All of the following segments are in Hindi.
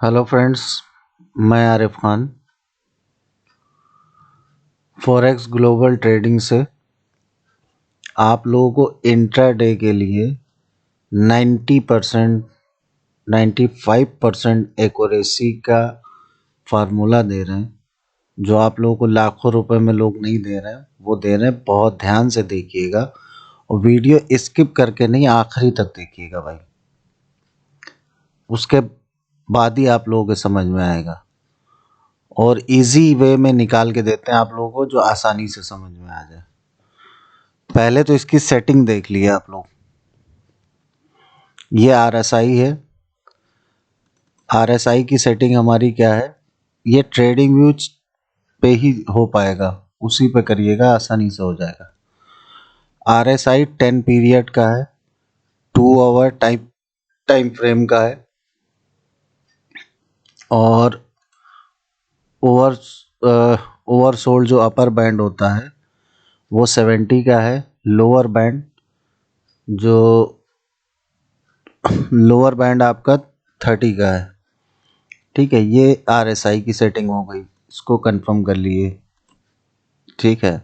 हेलो फ्रेंड्स, मैं Arif Khan forex global trading से आप लोगों को इंट्राडे के लिए 90% 95% एक्यूरेसी का फार्मूला दे रहे हैं। जो आप लोगों को लाखों रुपए में लोग नहीं दे रहे हैं, वो दे रहे हैं। बहुत ध्यान से देखिएगा और वीडियो स्किप करके नहीं, आखिरी तक देखिएगा भाई। उसके बाद ही आप लोगों के समझ में आएगा और इजी वे में निकाल के देते हैं आप लोगों को, जो आसानी से समझ में आ जाए। पहले तो इसकी सेटिंग देख लिए आप लोग। ये RSI है। RSI की सेटिंग हमारी क्या है, ये ट्रेडिंग व्यूज पे ही हो पाएगा, उसी पे करिएगा, आसानी से हो जाएगा। RSI 10 पीरियड का है, 2 आवर टाइम फ्रेम का है और ओवरसोल्ड जो अपर बैंड होता है वो 70 का है। लोअर बैंड आपका 30 का है। ठीक है, ये RSI की सेटिंग हो गई, इसको कंफर्म कर लिए। ठीक है,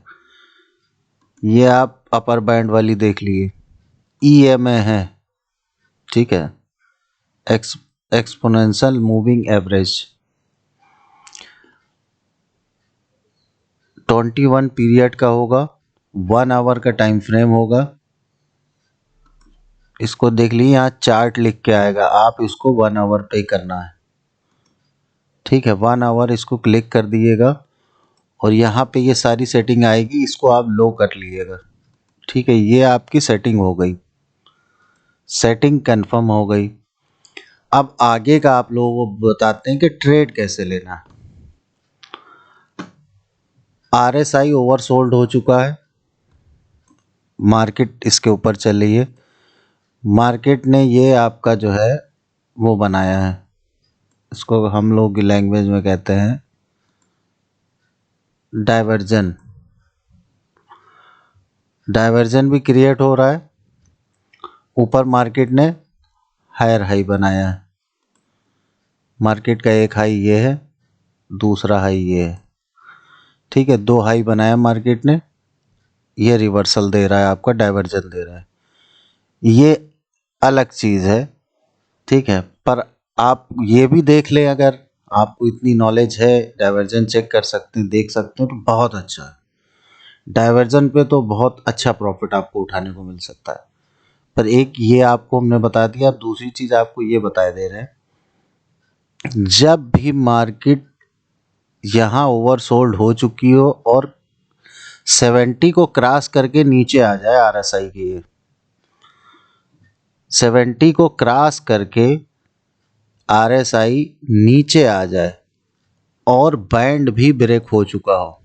ये आप अपर बैंड वाली देख लिए। EMA है, ठीक है, एक्सपोनेंशियल मूविंग एवरेज 21 पीरियड का होगा, 1 आवर का टाइम फ्रेम होगा। इसको देख लीजिए, यहाँ चार्ट लिख के आएगा, आप इसको 1 आवर पे करना है। ठीक है, 1 आवर इसको क्लिक कर दिएगा और यहाँ पे ये सारी सेटिंग आएगी, इसको आप लो कर लीजिएगा। ठीक है, ये आपकी सेटिंग हो गई, सेटिंग कंफर्म हो गई। अब आगे का आप लोगों को बताते हैं कि ट्रेड कैसे लेना है। RSI ओवरसोल्ड हो चुका है, मार्केट इसके ऊपर चल रही है। मार्केट ने ये आपका जो है वो बनाया है, इसको हम लोग की लैंग्वेज में कहते हैं डाइवर्जन। डाइवर्जन भी क्रिएट हो रहा है। ऊपर मार्केट ने हायर हाई बनाया है। मार्केट का एक हाई ये है, दूसरा हाई ये है। ठीक है, 2 हाई बनाया मार्केट ने, ये रिवर्सल दे रहा है, आपका डाइवर्जन दे रहा है। ये अलग चीज़ है। ठीक है, पर आप ये भी देख लें, अगर आपको इतनी नॉलेज है, डाइवर्जन चेक कर सकते हैं, देख सकते हैं, तो बहुत अच्छा है। डाइवर्जन पे तो बहुत अच्छा प्रॉफिट आपको उठाने को मिल सकता है। पर एक ये आपको हमने बता दिया। अब दूसरी चीज़ आपको ये बता दे रहे हैं, जब भी मार्केट यहाँ ओवरसोल्ड हो चुकी हो और 70 को क्रॉस करके नीचे आ जाए, RSI के ये 70 को क्रॉस करके RSI नीचे आ जाए और बैंड भी ब्रेक हो चुका हो,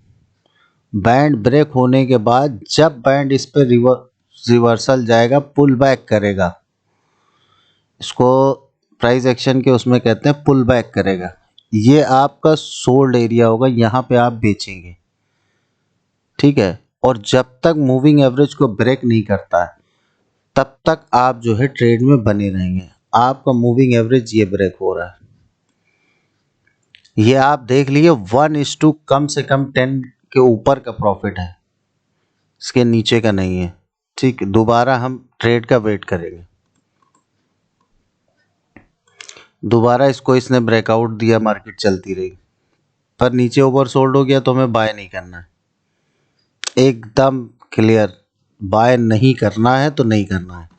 बैंड ब्रेक होने के बाद जब बैंड इस पर रिवर्सल जाएगा, पुल बैक करेगा, इसको प्राइस एक्शन के उसमें कहते हैं पुल बैक करेगा, ये आपका सोल्ड एरिया होगा, यहाँ पे आप बेचेंगे। ठीक है, और जब तक मूविंग एवरेज को ब्रेक नहीं करता है तब तक आप जो है ट्रेड में बने रहेंगे। आपका मूविंग एवरेज ये ब्रेक हो रहा है, ये आप देख लीजिए 1:, कम से कम 10 के ऊपर का प्रॉफिट है, इसके नीचे का नहीं है। ठीक, दोबारा हम ट्रेड का वेट करेंगे। दोबारा इसको इसने ब्रेकआउट दिया, मार्केट चलती रही, पर नीचे ओवरसोल्ड हो गया, तो हमें बाय नहीं करना है। एकदम क्लियर, बाय नहीं करना है तो नहीं करना है।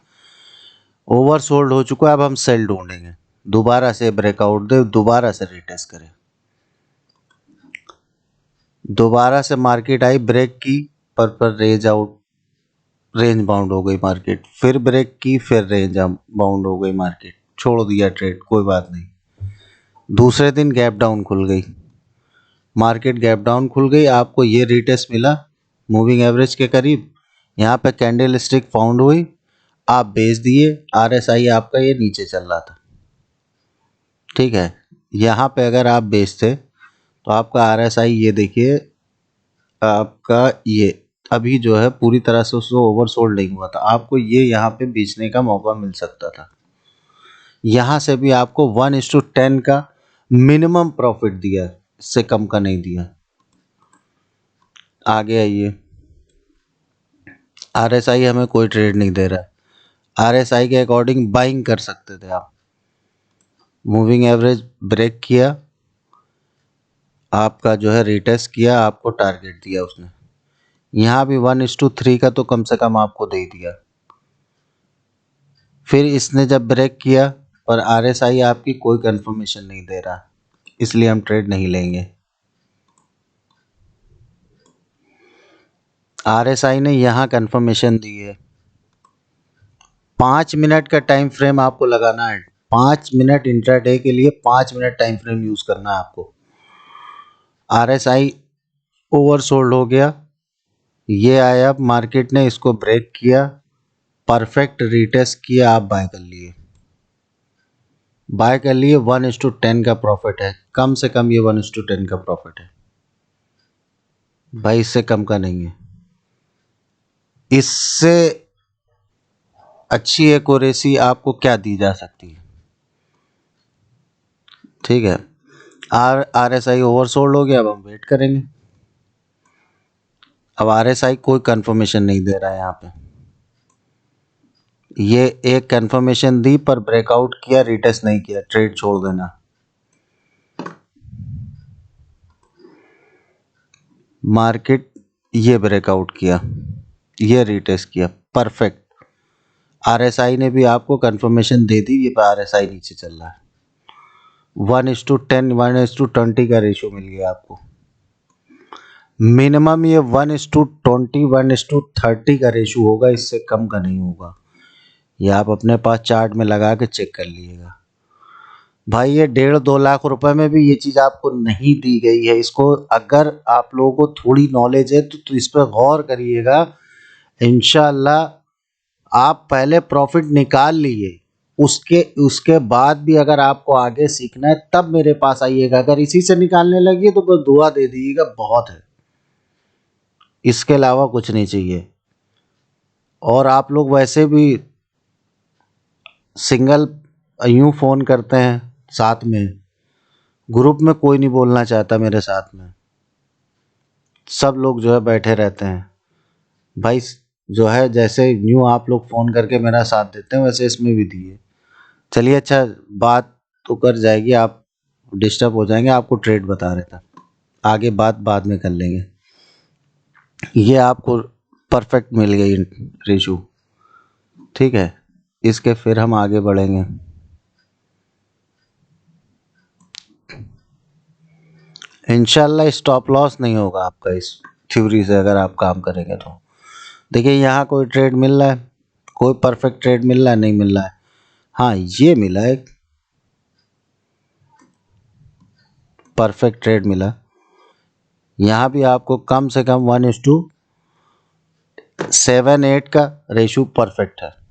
ओवरसोल्ड हो चुका है, अब हम सेल ढूंढेंगे। दोबारा से ब्रेकआउट दे, दोबारा से रिटेस्ट करें, दोबारा से मार्केट आई, ब्रेक की, पर रेंज बाउंड हो गई मार्केट, फिर ब्रेक की, फिर रेंज बाउंड हो गई मार्केट, छोड़ दिया ट्रेड, कोई बात नहीं। दूसरे दिन गैप डाउन खुल गई, मार्केट गैप डाउन खुल गई, आपको ये रिटेस्ट मिला मूविंग एवरेज के करीब, यहाँ पे कैंडल स्टिक फाउंड हुई, आप बेच दिए। RSI आपका ये नीचे चल रहा था। ठीक है, यहाँ पे अगर आप बेचते तो आपका RSI ये देखिए, आपका ये अभी जो है पूरी तरह से उसको ओवरसोल्ड नहीं हुआ था, आपको ये यहाँ पे बेचने का मौका मिल सकता था। यहाँ से भी आपको 1:10 का मिनिमम प्रॉफिट दिया, इससे कम का नहीं दिया। आगे आइए, RSI हमें कोई ट्रेड नहीं दे रहा। RSI के अकॉर्डिंग बाइंग कर सकते थे आप। मूविंग एवरेज ब्रेक किया, आपका जो है रिटेस्ट किया, आपको टारगेट दिया उसने। यहाँ भी 1:3 का तो कम से कम आपको दे दिया। फिर इसने जब ब्रेक किया, पर RSI आपकी कोई कंफर्मेशन नहीं दे रहा, इसलिए हम ट्रेड नहीं लेंगे। RSI ने यहाँ कंफर्मेशन दी है। 5 मिनट का टाइम फ्रेम आपको लगाना है। 5 मिनट इंट्राडे के लिए 5 मिनट टाइम फ्रेम यूज करना है आपको। RSI ओवरसोल्ड हो गया, ये आया, मार्केट ने इसको ब्रेक किया, परफेक्ट रिटेस्ट किया, आप बाय कर लिए। बाय कर लिए, 1:10 का प्रॉफिट है, कम से कम ये 1:10 का प्रॉफिट है भाई, इससे कम का नहीं है। इससे अच्छी एक्यूरेसी आपको क्या दी जा सकती है? ठीक है, RSI ओवरसोल्ड हो गया, अब हम वेट करेंगे। अब RSI कोई कंफर्मेशन नहीं दे रहा है यहाँ पे। ये एक कंफर्मेशन दी पर ब्रेकआउट किया, रिटेस्ट नहीं किया, ट्रेड छोड़ देना। मार्केट ये ब्रेकआउट किया, ये रिटेस्ट किया, परफेक्ट। RSI ने भी आपको कंफर्मेशन दे दी, ये RSI नीचे चल रहा है। 1:10 1:20 का रेशियो मिल गया आपको। मिनिमम ये 1:20 1:30 का रेशियो होगा, इससे कम का नहीं होगा। ये आप अपने पास चार्ट में लगा के चेक कर लीजिएगा भाई। ये 1.5-2 लाख रुपए में भी ये चीज़ आपको नहीं दी गई है। इसको अगर आप लोगों को थोड़ी नॉलेज है तो इस पर गौर करिएगा। इंशाल्लाह आप पहले प्रॉफिट निकाल लीजिए, उसके बाद भी अगर आपको आगे सीखना है तब मेरे पास आइएगा। अगर इसी से निकालने लगी तो बस दुआ दे दीजिएगा, बहुत है, इसके अलावा कुछ नहीं चाहिए। और आप लोग वैसे भी सिंगल यूं फ़ोन करते हैं, साथ में ग्रुप में कोई नहीं बोलना चाहता मेरे साथ में, सब लोग जो है बैठे रहते हैं भाई। जो है जैसे यूं आप लोग फ़ोन करके मेरा साथ देते हैं, वैसे इसमें भी दिए। चलिए, अच्छा, बात तो कर जाएगी, आप डिस्टर्ब हो जाएंगे, आपको ट्रेड बता रहा था, आगे बात बाद में कर लेंगे। ये आपको परफेक्ट मिल गई रेशो, ठीक है। इसके फिर हम आगे बढ़ेंगे। इंशाल्लाह स्टॉप लॉस नहीं होगा आपका इस थ्योरी से अगर आप काम करेंगे तो। देखिए, यहाँ कोई ट्रेड मिल रहा है, कोई परफेक्ट ट्रेड मिल रहा है? नहीं मिल रहा है। हाँ, ये मिला है, परफेक्ट ट्रेड मिला। यहाँ भी आपको कम से कम 1:7-8 का रेशो परफेक्ट है।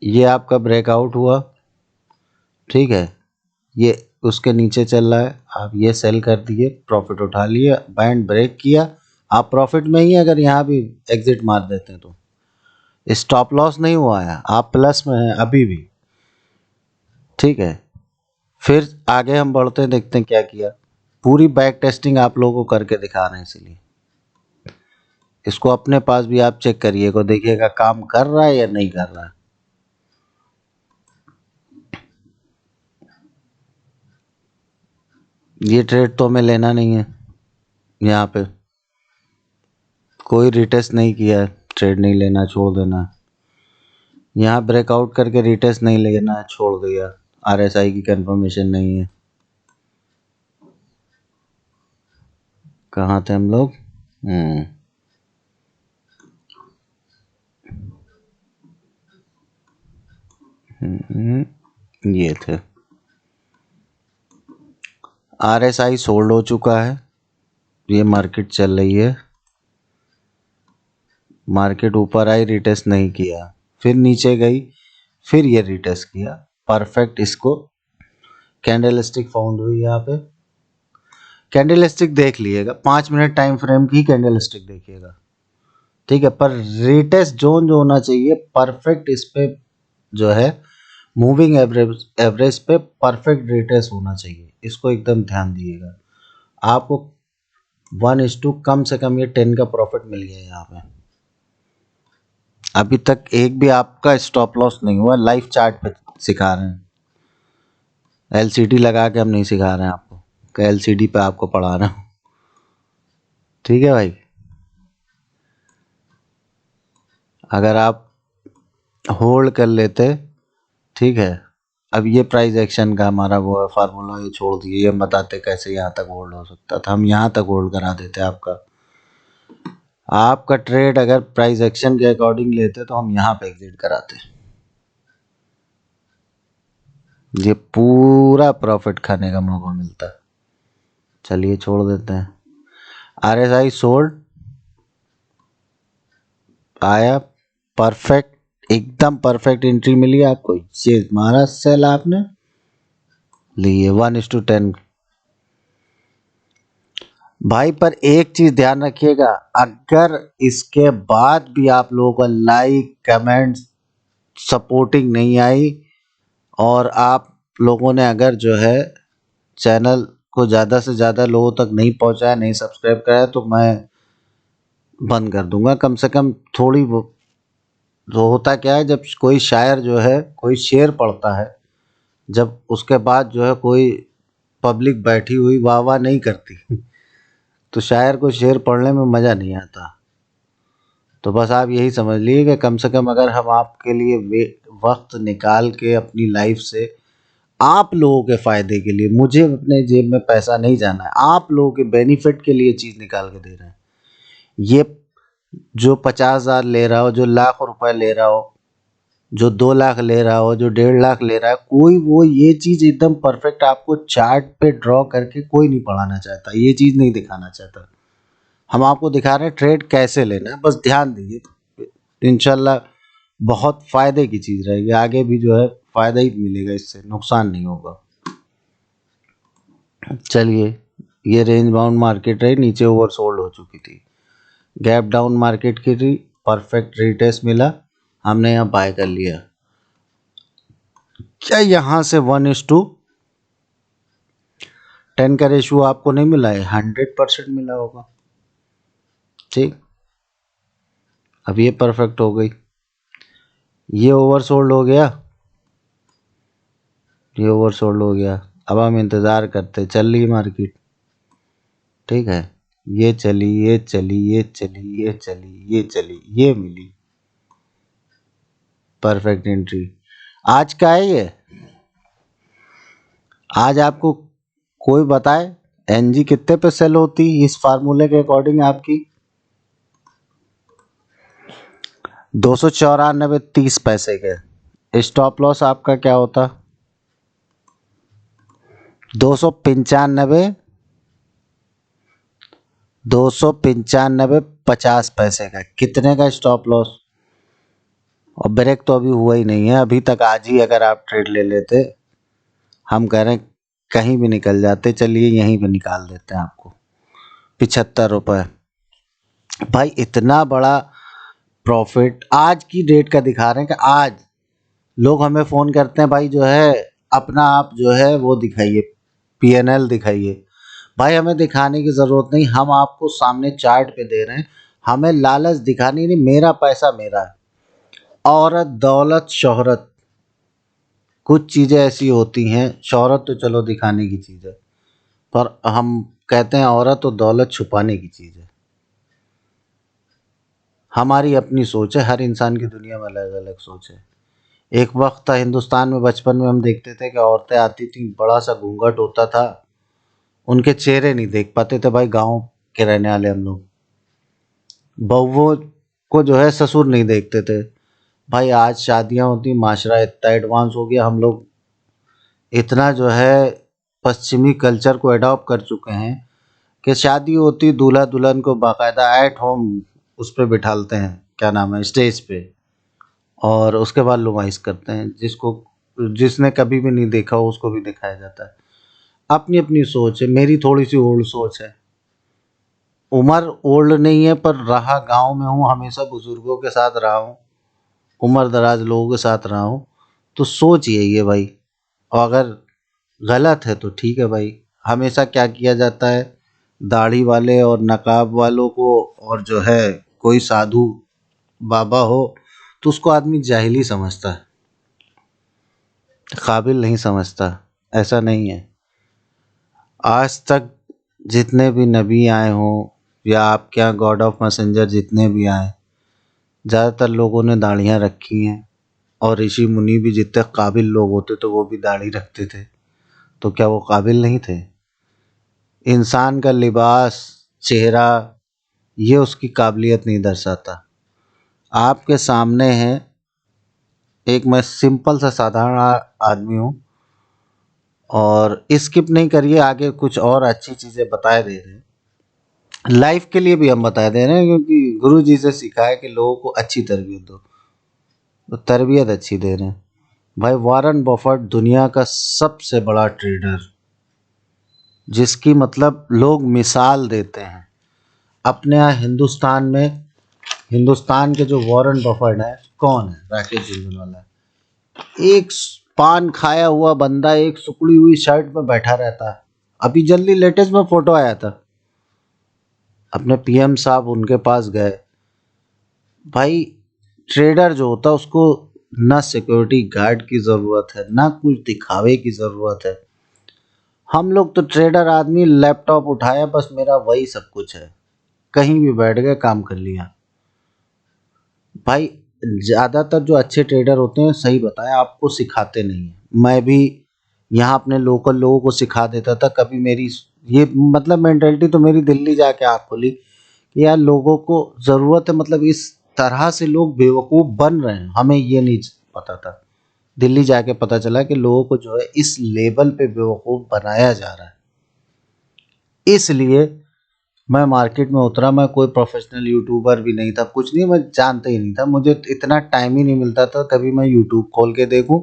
ये आपका ब्रेकआउट हुआ, ठीक है, ये उसके नीचे चल रहा है, आप ये सेल कर दिए, प्रॉफिट उठा लिए, बैंड ब्रेक किया, आप प्रॉफिट में ही। अगर यहाँ भी एग्जिट मार देते हैं तो स्टॉप लॉस नहीं हुआ है, आप प्लस में हैं अभी भी, ठीक है। फिर आगे हम बढ़ते हैं, देखते हैं क्या किया। पूरी बैक टेस्टिंग आप लोगों को करके दिखा रहे हैं, इसलिए इसको अपने पास भी आप चेक करिएगा, देखिएगा काम कर रहा है या नहीं कर रहा है। ये ट्रेड तो हमें लेना नहीं है, यहाँ पे कोई रिटेस्ट नहीं किया है, ट्रेड नहीं लेना, छोड़ देना। यहाँ ब्रेकआउट करके रिटेस्ट नहीं लेना है, छोड़ दिया। RSI की कंफर्मेशन नहीं है। कहाँ थे हम लोग? ये थे। RSI सोल्ड हो चुका है, ये मार्केट चल रही है, मार्केट ऊपर आई, रिटेस्ट नहीं किया, फिर नीचे गई, फिर ये रिटेस्ट किया, परफेक्ट। इसको कैंडलस्टिक फाउंड हुई, यहाँ पे कैंडलस्टिक देख लीजिएगा, 5 मिनट टाइम फ्रेम की कैंडलस्टिक देखिएगा, ठीक है। पर रिटेस्ट जोन जो होना चाहिए परफेक्ट, इस पे जो है मूविंग एवरेज एवरेज पे परफेक्ट रिट्रेस होना चाहिए, इसको एकदम ध्यान दिएगा। आपको 1:2 कम से कम ये 10 का प्रॉफिट मिल गया यहाँ पे। अभी तक एक भी आपका स्टॉप लॉस नहीं हुआ, लाइव चार्ट पे सिखा रहे हैं, एलसीडी लगा के हम नहीं सिखा रहे हैं आपको कि एलसीडी पे आपको पढ़ा रहे हूँ। ठीक है भाई, अगर आप होल्ड कर लेते, ठीक है। अब ये प्राइस एक्शन का हमारा वो है फार्मूला, ये छोड़ दिए, ये बताते कैसे यहाँ तक होल्ड हो सकता था, हम यहाँ तक होल्ड करा देते आपका ट्रेड अगर प्राइस एक्शन के अकॉर्डिंग लेते तो हम यहाँ पे एग्जिट कराते। ये पूरा प्रॉफिट खाने का मौका मिलता। चलिए छोड़ देते हैं। RSI सोल्ड आया, परफेक्ट, एकदम परफेक्ट एंट्री मिली आपको, ये मारा सेल आपने लिए 1:10 भाई। पर एक चीज ध्यान रखिएगा, अगर इसके बाद भी आप लोगों का लाइक कमेंट सपोर्टिंग नहीं आई और आप लोगों ने अगर जो है चैनल को ज़्यादा से ज़्यादा लोगों तक नहीं पहुंचाया, नहीं सब्सक्राइब कराया, तो मैं बंद कर दूंगा। कम से कम थोड़ी वो तो होता क्या है, जब कोई शायर जो है कोई शेर पढ़ता है, जब उसके बाद जो है कोई पब्लिक बैठी हुई वाह वाह नहीं करती तो शायर को शेर पढ़ने में मज़ा नहीं आता। तो बस आप यही समझ लीजिए कि कम से कम अगर हम आपके लिए वक्त निकाल के अपनी लाइफ से आप लोगों के फ़ायदे के लिए, मुझे अपने जेब में पैसा नहीं जाना है, आप लोगों के बेनिफिट के लिए चीज़ निकाल के दे रहे हैं। ये जो 50,000 ले रहा हो, जो लाख रुपए ले रहा हो, जो 2 लाख ले रहा हो, जो 1.5 लाख ले रहा है, कोई वो ये चीज़ एकदम परफेक्ट आपको चार्ट पे ड्रॉ करके कोई नहीं पढ़ाना चाहता, ये चीज़ नहीं दिखाना चाहता। हम आपको दिखा रहे हैं ट्रेड कैसे लेना है, बस ध्यान दीजिए, इंशाल्लाह बहुत फ़ायदे की चीज़ रहेगी, आगे भी जो है फ़ायदा ही मिलेगा, इससे नुकसान नहीं होगा। चलिए, ये रेंज बाउंड मार्केट रही, नीचे ओवरसोल्ड हो चुकी थी, गैप डाउन मार्केट की थी, परफेक्ट रिटेस्ट मिला, हमने यहाँ बाय कर लिया। क्या यहाँ से 1:10 का रेशियो आपको नहीं मिला है? 100% मिला होगा। ठीक, अब ये परफेक्ट हो गई, ये ओवरसोल्ड हो गया, ये ओवरसोल्ड हो गया। अब हम इंतज़ार करते, चल रही मार्केट, ठीक है, ये चली, ये चली, ये चली, ये चली, ये चली, ये मिली परफेक्ट एंट्री। आज का है ये, आज आपको कोई बताए एनजी कितने पे सेल होती इस फार्मूले के अकॉर्डिंग? आपकी 294.30 के। स्टॉप लॉस आपका क्या होता? 295, 295.50 का। कितने का स्टॉप लॉस? और ब्रेक तो अभी हुआ ही नहीं है अभी तक। आज ही अगर आप ट्रेड ले लेते, हम कह रहे हैं कहीं भी निकल जाते, चलिए यहीं पे निकाल देते हैं आपको 75 रुपये। भाई इतना बड़ा प्रॉफिट आज की डेट का दिखा रहे हैं कि आज लोग हमें फ़ोन करते हैं, भाई जो है अपना आप जो है वो दिखाइए, PNL दिखाइए। भाई हमें दिखाने की ज़रूरत नहीं, हम आपको सामने चार्ट पे दे रहे हैं, हमें लालच दिखानी नहीं, मेरा पैसा मेरा है। औरत, दौलत, शोहरत, कुछ चीज़ें ऐसी होती हैं, शोहरत तो चलो दिखाने की चीज़ है, पर हम कहते हैं औरत और दौलत छुपाने की चीज़ है। हमारी अपनी सोच है, हर इंसान की दुनिया में अलग अलग सोच है। एक वक्त था हिंदुस्तान में, बचपन में हम देखते थे कि औरतें आती थी, बड़ा सा घूंघट होता था, उनके चेहरे नहीं देख पाते थे। भाई गांव के रहने वाले हम लोग, बहुओं को जो है ससुर नहीं देखते थे। भाई आज शादियां होती, माशरा इतना एडवांस हो गया, हम लोग इतना जो है पश्चिमी कल्चर को अडॉप्ट कर चुके हैं कि शादी होती, दूल्हा दुल्हन को बाकायदा एट होम उस पर बिठालते हैं, क्या नाम है, स्टेज पे, और उसके बाद नुमाइश करते हैं, जिसने कभी भी नहीं देखा हो उसको भी दिखाया जाता है। अपनी अपनी सोच है, मेरी थोड़ी सी ओल्ड सोच है, उम्र ओल्ड नहीं है, पर रहा गांव में हूँ, हमेशा बुजुर्गों के साथ रहा हूँ, उम्र दराज लोगों के साथ रहा हूँ, तो सोच यही है भाई। और अगर गलत है तो ठीक है भाई। हमेशा क्या किया जाता है, दाढ़ी वाले और नकाब वालों को, और जो है कोई साधु बाबा हो तो उसको आदमी जाहिल ही समझता है, काबिल नहीं समझता। ऐसा नहीं है। आज तक जितने भी नबी आए हों या आपके यहाँ गॉड ऑफ मैसेंजर जितने भी आए, ज़्यादातर लोगों ने दाढ़ियाँ रखी हैं। और ऋषि मुनि भी जितने काबिल लोग होते तो वो भी दाढ़ी रखते थे, तो क्या वो काबिल नहीं थे? इंसान का लिबास, चेहरा, ये उसकी काबिलियत नहीं दर्शाता। आपके सामने है, एक मैं सिंपल सा साधारण आदमी हूँ, और स्किप नहीं करिए, आगे कुछ और अच्छी चीज़ें बताए दे रहे हैं। लाइफ के लिए भी हम बता दे रहे हैं, क्योंकि गुरु जी से सीखा है कि लोगों को अच्छी तरबियत दो, तो तरबियत अच्छी दे रहे हैं। भाई वॉरेन बफेट दुनिया का सबसे बड़ा ट्रेडर, जिसकी मतलब लोग मिसाल देते हैं। अपने यहाँ हिंदुस्तान में, हिंदुस्तान के जो वॉरेन बफेट है कौन है? राकेश झुनझुनवाला। एक पान खाया हुआ बंदा एक सुकड़ी हुई शर्ट में बैठा रहता है। अभी जल्दी लेटेस्ट में फोटो आया था, अपने पीएम साहब उनके पास गए। भाई ट्रेडर जो होता है उसको ना सिक्योरिटी गार्ड की ज़रूरत है, ना कुछ दिखावे की ज़रूरत है। हम लोग तो ट्रेडर आदमी, लैपटॉप उठाया बस मेरा वही सब कुछ है, कहीं भी बैठ गए काम कर लिया। भाई ज़्यादातर जो अच्छे ट्रेडर होते हैं, सही बताया, आपको सिखाते नहीं हैं। मैं भी यहाँ अपने लोकल लोगों को सिखा देता था। कभी मेरी ये मतलब मेंटेलिटी तो मेरी दिल्ली जाके आँख खुली कि यार लोगों को ज़रूरत है, मतलब इस तरह से लोग बेवकूफ़ बन रहे हैं, हमें ये नहीं पता था। दिल्ली जाके पता चला कि लोगों को जो है इस लेवल पे बेवकूफ़ बनाया जा रहा है। इसलिए मैं मार्केट में उतरा। मैं कोई प्रोफेशनल यूट्यूबर भी नहीं था, कुछ नहीं, मैं जानता ही नहीं था। मुझे इतना टाइम ही नहीं मिलता था कभी मैं यूट्यूब खोल के देखूं।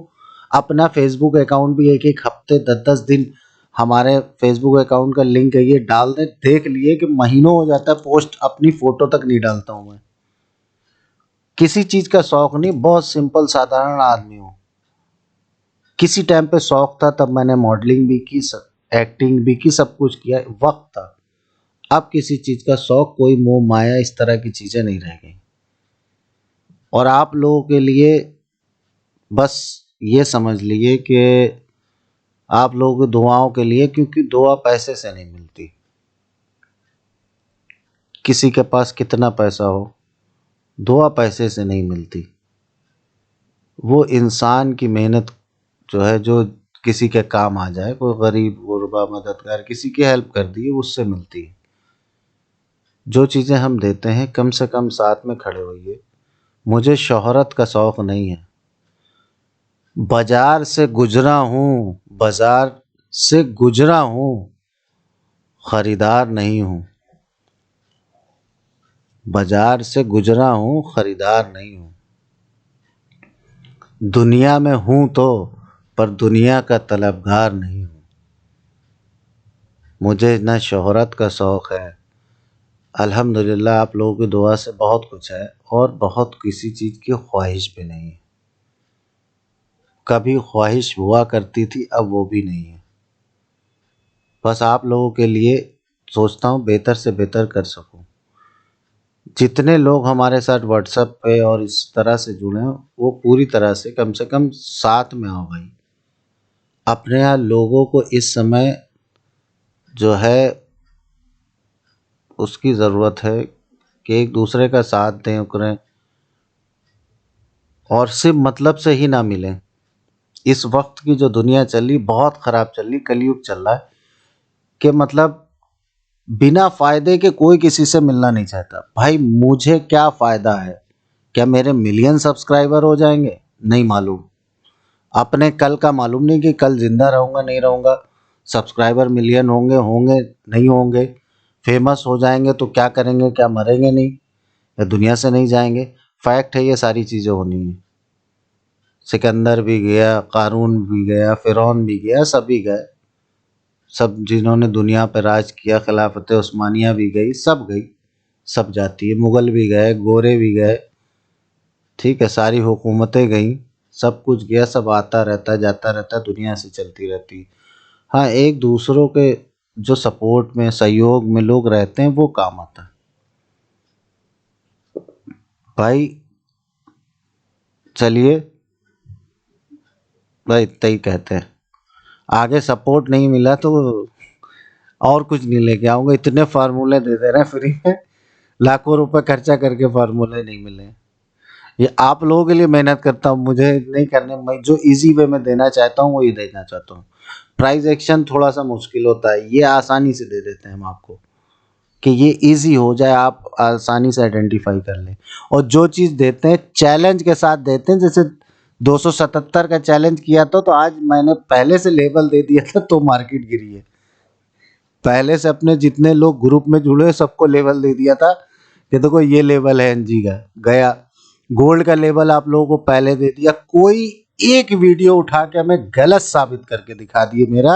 अपना फेसबुक अकाउंट भी एक एक हफ्ते 10-10 दिन हमारे फेसबुक अकाउंट का लिंक है ये डाल दे, देख लिए कि महीनों हो जाता है, पोस्ट अपनी फ़ोटो तक नहीं डालता हूँ मैं। किसी चीज़ का शौक़ नहीं, बहुत सिंपल साधारण आदमी हूँ। किसी टाइम पे शौक़ था, तब मैंने मॉडलिंग भी की, एक्टिंग भी की, सब कुछ किया, वक्त था। अब किसी चीज़ का शौक़, कोई मोह माया, इस तरह की चीज़ें नहीं रह गई। और आप लोगों के लिए बस ये समझ लीजिए कि आप लोगों की दुआओं के लिए, क्योंकि दुआ पैसे से नहीं मिलती। किसी के पास कितना पैसा हो, दुआ पैसे से नहीं मिलती। वो इंसान की मेहनत जो है, जो किसी के काम आ जाए, कोई गरीब गुरबा मददगार किसी की हेल्प कर दी, उससे मिलती है। जो चीज़ें हम देते हैं, कम से कम साथ में खड़े होइए। मुझे शोहरत का शौक़ नहीं है। बाजार से गुजरा हूँ, बाजार से गुजरा हूँ, खरीदार नहीं हूँ। बाजार से गुजरा हूँ, खरीदार नहीं हूँ। दुनिया में हूँ तो, पर दुनिया का तलबगार नहीं हूँ। मुझे न शोहरत का शौक़ है। अल्हम्दुलिल्लाह आप लोगों की दुआ से बहुत कुछ है, और बहुत किसी चीज़ की ख्वाहिश भी नहीं है। कभी ख्वाहिश हुआ करती थी, अब वो भी नहीं है। बस आप लोगों के लिए सोचता हूँ बेहतर से बेहतर कर सकूँ। जितने लोग हमारे साथ व्हाट्सएप पे और इस तरह से जुड़े हैं, वो पूरी तरह से कम साथ में आओ भाई। अपने यहाँ लोगों को इस समय जो है उसकी ज़रूरत है कि एक दूसरे का साथ दें, करें, और सिर्फ मतलब से ही ना मिलें। इस वक्त की जो दुनिया चल रही, बहुत ख़राब चल रही, कलयुग चल रहा है, कि मतलब बिना फ़ायदे के कोई किसी से मिलना नहीं चाहता। भाई मुझे क्या फ़ायदा है? क्या मेरे मिलियन सब्सक्राइबर हो जाएंगे? नहीं मालूम। अपने कल का मालूम नहीं कि कल ज़िंदा रहूँगा नहीं रहूँगा, सब्सक्राइबर मिलियन होंगे होंगे नहीं होंगे, फेमस हो जाएंगे तो क्या करेंगे, क्या मरेंगे नहीं, या दुनिया से नहीं जाएंगे? फैक्ट है, ये सारी चीज़ें होनी है। सिकंदर भी गया, क़ारून भी गया, फ़िरौन भी गया, सभी गए। सब जिन्होंने दुनिया पर राज किया, खिलाफत उस्मानिया भी गई, सब गई, सब जाती है। मुग़ल भी गए, गोरे भी गए, ठीक है, सारी हुकूमतें गईं, सब कुछ गया, सब आता रहता जाता रहता, दुनिया से चलती रहती। हाँ, एक दूसरों के जो सपोर्ट में, सहयोग में लोग रहते हैं, वो काम आता है भाई। चलिए भाई, इतना ही कहते हैं। आगे सपोर्ट नहीं मिला तो और कुछ नहीं लेके आऊंगा। इतने फार्मूले दे दे रहे हैं फ्री में, लाखों रुपए खर्चा करके फार्मूले नहीं मिले। ये आप लोगों के लिए मेहनत करता हूँ, मुझे नहीं करने। मैं जो इजी वे में देना चाहता हूँ वही देना चाहता हूँ। प्राइस एक्शन थोड़ा सा मुश्किल होता है, ये आसानी से दे देते हैं हम आपको, कि ये इजी हो जाए, आप आसानी से आइडेंटिफाई कर लें। और जो चीज़ देते हैं चैलेंज के साथ देते हैं, जैसे 277 का चैलेंज किया था, तो आज मैंने पहले से लेवल दे दिया था तो मार्केट गिरी है। पहले से अपने जितने लोग ग्रुप में जुड़े सबको लेवल दे दिया था कि देखो ये लेवल है एनजी का, गया। गोल्ड का लेवल आप लोगों को पहले दे दिया। कोई एक वीडियो उठा के हमें गलत साबित करके दिखा दिए मेरा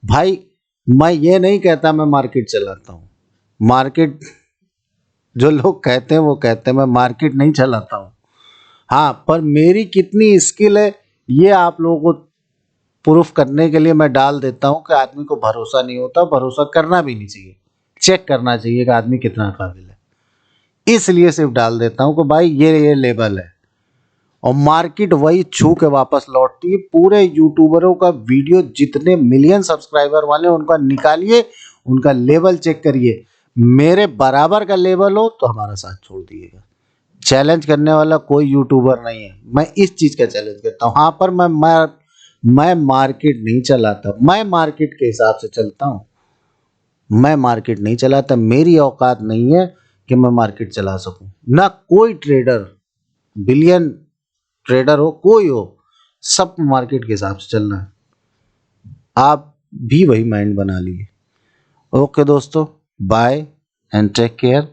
भाई। मैं ये नहीं कहता मैं मार्केट चलाता हूँ, मार्केट जो लोग कहते हैं वो कहते हैं, मैं मार्केट नहीं चलाता हूँ। हाँ, पर मेरी कितनी स्किल है ये आप लोगों को प्रूफ करने के लिए मैं डाल देता हूँ कि आदमी को भरोसा नहीं होता, भरोसा करना भी नहीं चाहिए, चेक करना चाहिए कि आदमी कितना काबिल है। इसलिए सिर्फ डाल देता हूँ कि भाई ये लेवल है, और मार्केट वही छू के वापस लौटती है। पूरे यूट्यूबरों का वीडियो जितने मिलियन सब्सक्राइबर वाले उनका निकालिए, उनका लेवल चेक करिए, मेरे बराबर का लेवल हो तो हमारा साथ छोड़ दिएगा। चैलेंज करने वाला कोई यूट्यूबर नहीं है, मैं इस चीज का चैलेंज करता हूँ। हाँ, पर मैं मार्केट नहीं चलाता, मैं मार्केट के हिसाब से चलता हूँ। मैं मार्केट नहीं चलाता, मेरी औकात नहीं है कि मैं मार्केट चला सकूं। ना कोई ट्रेडर, बिलियन ट्रेडर हो, कोई हो, सब मार्केट के हिसाब से चलना है। आप भी वही माइंड बना लिए। ओके दोस्तों, bye and take care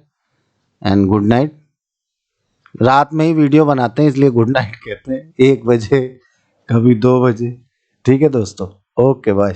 and good night. रात में ही वीडियो बनाते हैं इसलिए गुड नाइट कहते हैं, 1 बजे, कभी 2 बजे। ठीक है दोस्तों, ओके बाय।